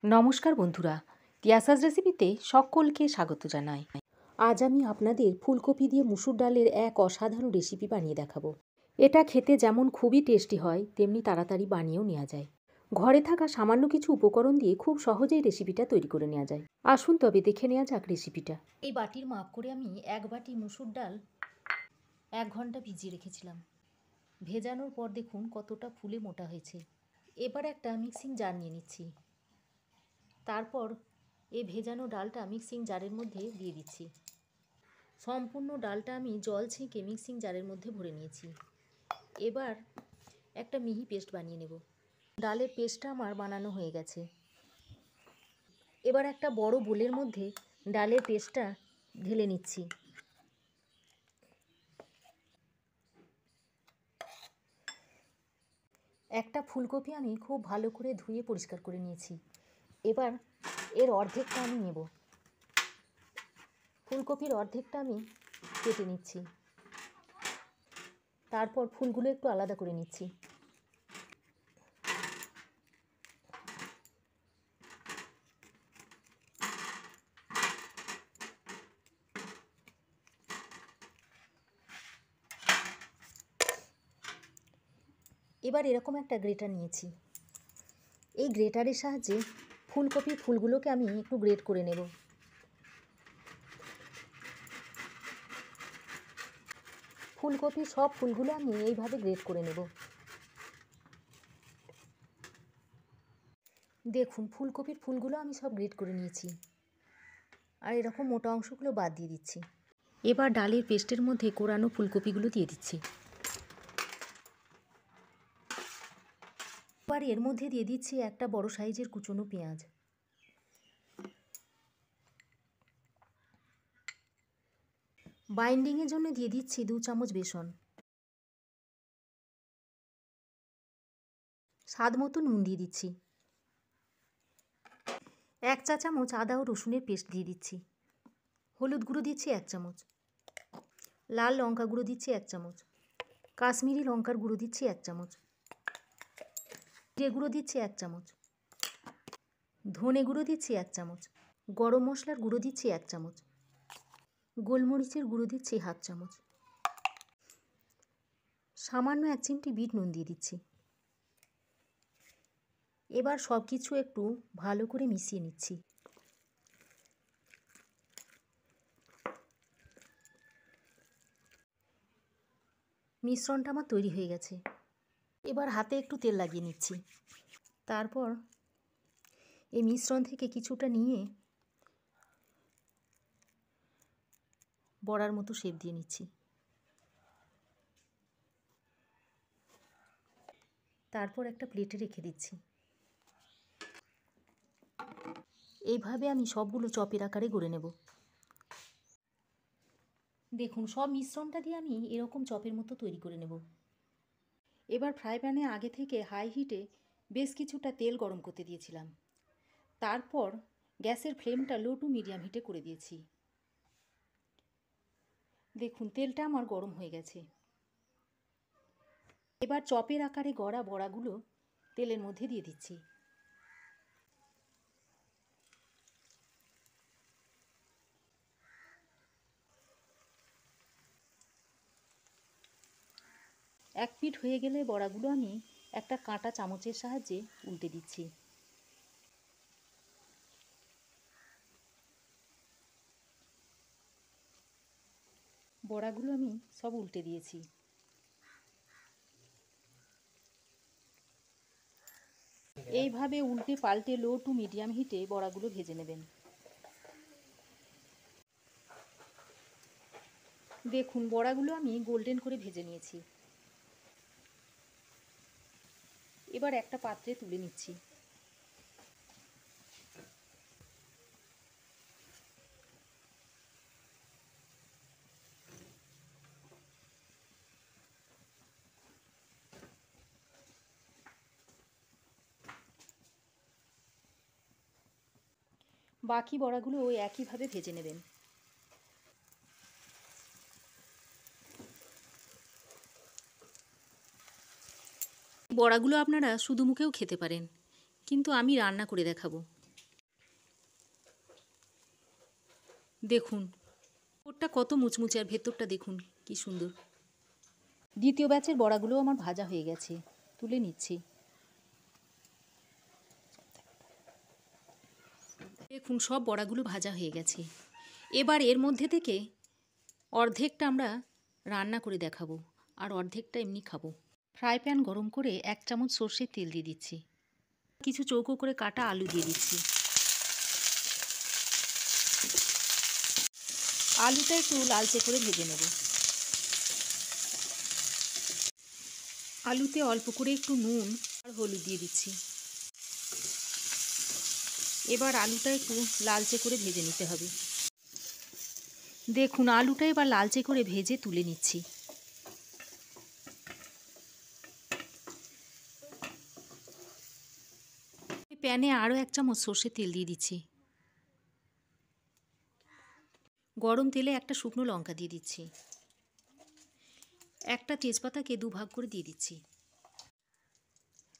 নমস্কার বন্ধুরা, তিয়াসাস রেসিপিতে সকলকে স্বাগত জানাই। আজ আমি আপনাদের ফুলকপি দিয়ে মুসুর ডালের এক অসাধারণ রেসিপি বানিয়ে দেখাবো। এটা খেতে যেমন খুবই টেস্টি হয়, তেমনি তাড়াতাড়ি বানিয়েও নেওয়া যায়। ঘরে থাকা সামান্য কিছু উপকরণ দিয়ে খুব সহজেই রেসিপিটা তৈরি করে নেওয়া যায়। আসুন তবে দেখে নেওয়া যাক রেসিপিটা। এই বাটির মাপ করে আমি 1 বাটি মুসুর ডাল 1 ঘন্টা ভিজিয়ে রেখেছিলাম। ভেজানোর পর দেখুন কতটা ফুলে মোটা হয়েছে। এবার একটা মিক্সিং জার নিয়ে নিচ্ছি। তারপর এই ভেজানো ডালটা মিক্সিং জারের মধ্যে দিয়ে দিচ্ছি। সম্পূর্ণ ডালটা আমি জল ছেঁকে মিক্সিং জারের মধ্যে ভরে নিয়েছি। এবার একটা মিহি পেস্ট বানিয়ে নেব। ডালের পেস্টটা আমার বানানো হয়ে গেছে। এবার একটা বড় বোলের মধ্যে ডালের পেস্টটা ঢেলে নিচ্ছি। একটা ফুলকপি আমি খুব ভালো করে ধুয়ে পরিষ্কার করে নিয়েছি। এবার এর অর্ধেকটা আমি নেব। ফুলকপির অর্ধেকটা আমি কেটে নিচ্ছি। তারপর ফুলগুলো একটু আলাদা করে নিচ্ছি। এবার এরকম একটা গ্রেটার নিয়েছি। এই গ্রেটারের সাহায্যে ফুলকপির ফুলগুলোকে আমি একটু গ্রেট করে নেব। ফুলকপির সব ফুলগুলো আমি এইভাবে গ্রেট করে নেব। দেখুন ফুলকপির ফুলগুলো আমি সব গ্রেট করে নিয়েছি, আর এরকম মোটা অংশগুলো বাদ দিয়ে দিচ্ছি। এবার ডালের পেস্টের মধ্যে কোরানো ফুলকপিগুলো দিয়ে দিচ্ছি। এবার এর মধ্যে দিয়ে দিচ্ছি একটা বড় সাইজের কুচনো পেঁয়াজ। বাইন্ডিংয়ের জন্য দিয়ে দিচ্ছি 2 চামচ বেসন। স্বাদ মতো নুন দিয়ে দিচ্ছি। 1 চা চামচ আদা ও রসুনের পেস্ট দিয়ে দিচ্ছি। হলুদ গুঁড়ো দিচ্ছি 1 চামচ। লাল লঙ্কা গুঁড়ো দিচ্ছি 1 চামচ। কাশ্মীরি লঙ্কার গুঁড়ো দিচ্ছি 1 চামচ। জিরে গুঁড়ো দিচ্ছি 1 চামচ। ধনে গুঁড়ো দিচ্ছি 1 চামচ। গরম মশলার গুঁড়ো দিচ্ছি 1 চামচ। গোলমরিচের গুঁড়ো দিচ্ছি 1/2 চামচ। সামান্য 1 চিমটি বিট নুন দিয়ে দিচ্ছি। এবার সব কিছু একটু ভালো করে মিশিয়ে নিচ্ছি। মিশ্রণটা আমার তৈরি হয়ে গেছে। এবার হাতে একটু তেল লাগিয়ে নিচ্ছি। তারপর এই মিশ্রণ থেকে কিছুটা নিয়ে বড়ার মতো শেপ দিয়ে নিচ্ছি। তারপর একটা প্লেটে রেখে দিচ্ছি। এইভাবে আমি সবগুলো চপের আকারে গড়ে নেব। দেখুন সব মিশ্রণটা দিয়ে আমি এরকম চপের মতো তৈরি করে নেব। এবার ফ্রাই প্যানে আগে থেকে হাই হিটে বেশ কিছুটা তেল গরম করতে দিয়েছিলাম। তারপর গ্যাসের ফ্লেমটা লো টু মিডিয়াম হিটে করে দিয়েছি। দেখুন তেলটা আমার গরম হয়ে গেছে। এবার চপের আকারে গড়া বড়াগুলো তেলের মধ্যে দিয়ে দিচ্ছি। এক পিঠ হয়ে গেলে বড়াগুলো আমি একটা কাঁটা চামচের সাহায্যে উল্টে দিচ্ছি। বড়াগুলো আমি সব উল্টে দিয়েছি। এইভাবে উল্টে পাল্টে লো টু মিডিয়াম হিটে বড়াগুলো ভেজে নেবেন। দেখুন বড়াগুলো আমি গোল্ডেন করে ভেজে নিয়েছি। এবার একটা পাত্রে তুলে নিচ্ছি। বাকি বড়াগুলো ওই একইভাবে ভেজে নেবেন। বড়াগুলো আপনারা শুধু মুখেও খেতে পারেন, কিন্তু আমি রান্না করে দেখাবো। দেখুন ওরটা কত মুচমুচে আর ভেতরটা দেখুন কি সুন্দর। দ্বিতীয় ব্যাচের বড়াগুলো আমার ভাজা হয়ে গেছে, তুলে নিচ্ছি। দেখুন সব বড়াগুলো ভাজা হয়ে গেছে। এবার এর মধ্যে থেকে অর্ধেকটা আমরা রান্না করে দেখাবো আর অর্ধেকটা এমনি খাবো। ফ্রাই প্যান গরম করে 1 চামচ সর্ষের তেল দিয়ে দিচ্ছি। কিছু চৌকো করে কাটা আলু দিয়ে দিচ্ছি। আলুটা একটু লালচে করে ভেজে নেব। আলুতে অল্প করে একটু নুন আর হলুদ দিয়ে দিচ্ছি। এবার আলুটা একটু লালচে করে ভেজে নিতে হবে। দেখুন আলুটা এবার লালচে করে ভেজে তুলে নিচ্ছি। প্যানে আরও 1 চামচ সর্ষের তেল দিয়ে দিচ্ছি। গরম তেলে একটা শুকনো লঙ্কা দিয়ে দিচ্ছি। একটা তেজপাতাকে 2 ভাগ করে দিয়ে দিচ্ছি।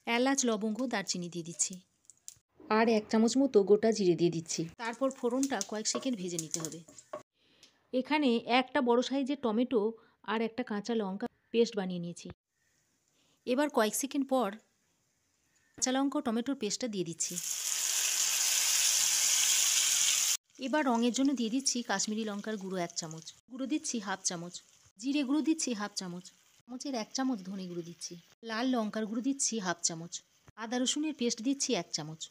এলাচ, লবঙ্গ, দারচিনি দিয়ে দিচ্ছি। আর 1 চামচ মতো গোটা জিরে দিয়ে দিচ্ছি। তারপর ফোড়নটা কয়েক সেকেন্ড ভেজে নিতে হবে। এখানে একটা বড় সাইজের টমেটো আর একটা কাঁচা লঙ্কা পেস্ট বানিয়ে নিয়েছি। এবার কয়েক সেকেন্ড পর কাঁচা লঙ্কা ও টমেটোর পেস্টটা দিয়ে দিচ্ছি। এবার রঙের জন্য দিয়ে দিচ্ছি কাশ্মীরি লঙ্কার গুঁড়ো 1 চামচ, গুঁড়ো দিচ্ছি 1/2 চামচ, জিরে গুঁড়ো দিচ্ছি 1/2 চামচ, চামচের 1 চামচ ধনে গুঁড়ো দিচ্ছি, লাল লঙ্কার গুঁড়ো দিচ্ছি 1/2 চামচ, আদা রসুনের পেস্ট দিচ্ছি 1 চামচ।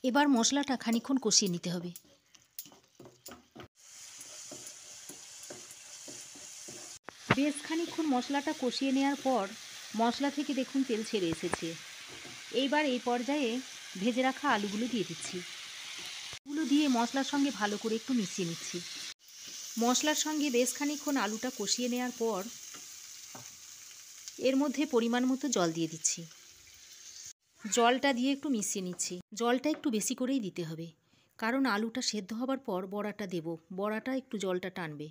এবার মশলাটা খানিকক্ষণ কষিয়ে নিতে হবে। বেশ খানিকক্ষণ মশলাটা কষিয়ে নেওয়ার পর মশলা থেকে দেখুন তেল ছেড়ে এসেছে। এইবার এই পর্যায়ে ভেজে রাখা আলুগুলো দিয়ে দিচ্ছি। আলুগুলো দিয়ে মশলার সঙ্গে ভালো করে একটু মিশিয়ে নিচ্ছি। মশলার সঙ্গে বেশ খানিকক্ষণ আলুটা কষিয়ে নেওয়ার পর এর মধ্যে পরিমাণ মতো জল দিয়ে দিচ্ছি। জলটা দিয়ে একটু মিশিয়ে নিচ্ছি। জলটা একটু বেশি করেই দিতে হবে, কারণ আলুটা সেদ্ধ হবার পর বড়াটা দেব, বড়াটা একটু জলটা টানবে।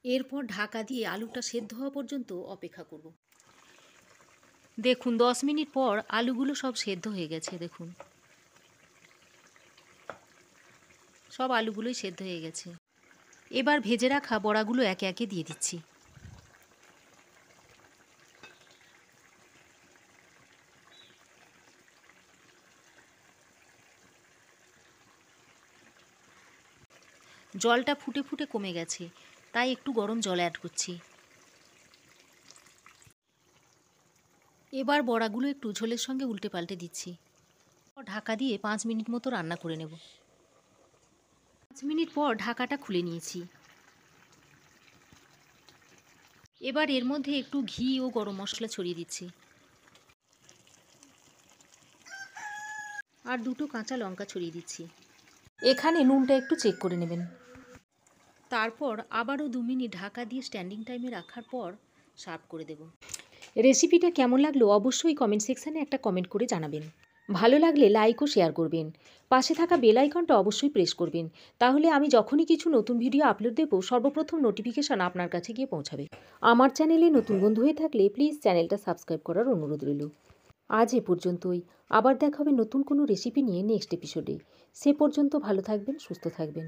এরপর ঢাকা দিয়ে আলুটা সেদ্ধ হওয়া পর্যন্ত অপেক্ষা করব। দেখুন 10 মিনিট পর আলুগুলো সব সেদ্ধ হয়ে গেছে। দেখুন সব আলুগুলোই সেদ্ধ হয়ে গেছে। এবার ভেজে রাখা বড়াগুলো একে একে দিয়ে দিচ্ছি। জলটা ফুটে ফুটে কমে গেছে, তাই একটু গরম জল অ্যাড করছি। এবার বড়াগুলো একটু ঝোলের সঙ্গে উল্টে পাল্টে দিচ্ছি। ঢাকা দিয়ে 5 মিনিট মতো রান্না করে নেব। 5 মিনিট পর ঢাকাটা খুলে নিয়েছি। এবার এর মধ্যে একটু ঘি ও গরম মশলা ছড়িয়ে দিচ্ছি। আর 2টো কাঁচা লঙ্কা ছড়িয়ে দিচ্ছি। এখানে নুনটা একটু চেক করে নেবেন। তারপর আবারও 2 মিনিট ঢাকা দিয়ে স্ট্যান্ডিং টাইমে রাখার পর সার্ভ করে দেব। রেসিপিটা কেমন লাগলো অবশ্যই কমেন্ট সেকশানে একটা কমেন্ট করে জানাবেন। ভালো লাগলে লাইক ও শেয়ার করবেন। পাশে থাকা বেল আইকনটা অবশ্যই প্রেস করবেন, তাহলে আমি যখনই কিছু নতুন ভিডিও আপলোড দেব সর্বপ্রথম নোটিফিকেশান আপনার কাছে গিয়ে পৌঁছাবে। আমার চ্যানেলে নতুন বন্ধু হয়ে থাকলে প্লিজ চ্যানেলটা সাবস্ক্রাইব করার অনুরোধ রইল। আজ এ পর্যন্তই। আবার দেখা হবে নতুন কোনো রেসিপি নিয়ে নেক্সট এপিসোডে। সে পর্যন্ত ভালো থাকবেন, সুস্থ থাকবেন।